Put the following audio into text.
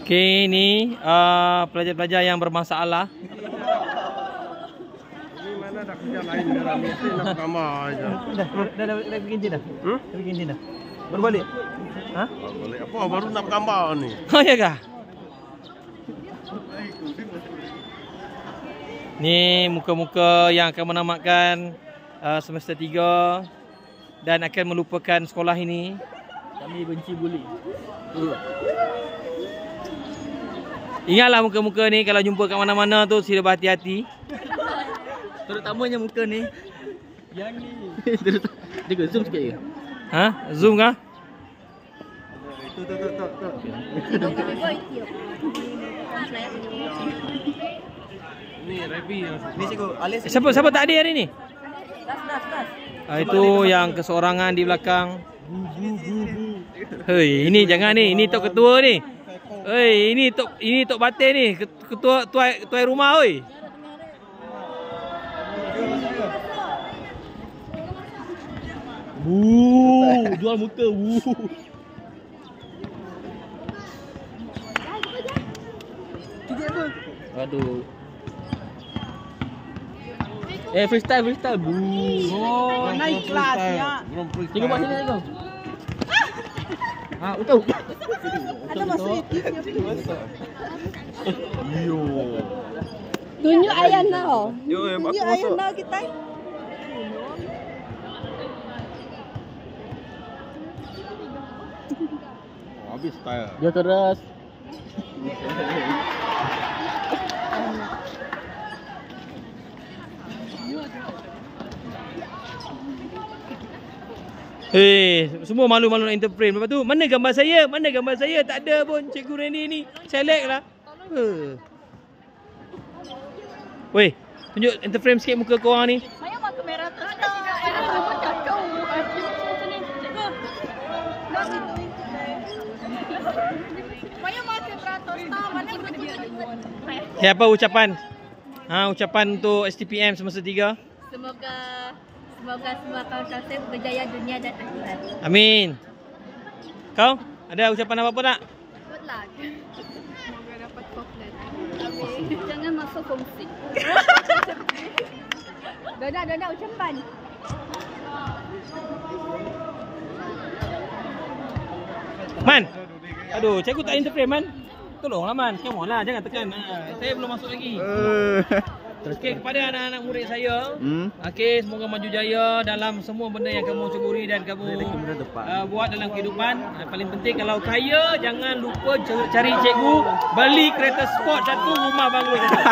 Okey, ni pelajar-pelajar yang bermasalah. Ini mana ada kerja lain dalam mesti nak gambar aja. Dah pergi kantin dah. Dah pergi kantin dah. Baru balik. Ha? Boleh apa baru nak gambar ni. Oh ya kah? Ni muka-muka yang akan menamatkan semester 3 dan akan melupakan sekolah ini. Kami benci buli. Ingatlah muka-muka ni kalau jumpa kat mana-mana tu sila berhati-hati. Terutamanya muka ni. Yang ni. Dia zoom sikit je. Ha? Zoom kah? Tu. Ni Revi. Ni cikgu, Alis. Siapa tak ada hari ni? Das. Itu yang keseorangan di belakang. Hei, ini jangan ni. Ini tok ketua ni. Hei, ini tok batin ni. Ketua tuai rumah oi. Jual muka. Aduh. Freestyle. Oh, naik kelasnya. Belum freestyle. Cikgu buat sini cikgu. Betul. Ada masuk Yo. tunjuk ayah now. Yo, Tunjuk ayah now kita. Habis style. Dia keras. Semua malu-malu nak interframe. Lepas tu, mana gambar saya? Mana gambar saya? Tak ada pun Cikgu Randy ni. Select lah. Weh, tunjuk interframe sikit muka korang ni. Maya mak kamera tu. Kau. Maya mak kamera tu. Mana ikut. Apa ucapan? Ucapan untuk STPM semester 3. Semoga semua kawan-kawan saya berjaya dunia dan akhirat. Amin. Kau ada ucapan apa-apa tak? Good luck. Semoga dapat komplit. Amin. Jangan masuk fungsi. Dona ucapan. Man. Aduh, cikgu tak interframe man. Tolonglah man. Come on lah, jangan tekan. Saya belum masuk lagi. Okey, kepada anak-anak murid saya, okey, semoga maju jaya dalam semua benda yang kamu syukuri dan kamu buat dalam kehidupan. Paling penting kalau kaya, jangan lupa cari cikgu, beli kereta sport satu, rumah banglo satu.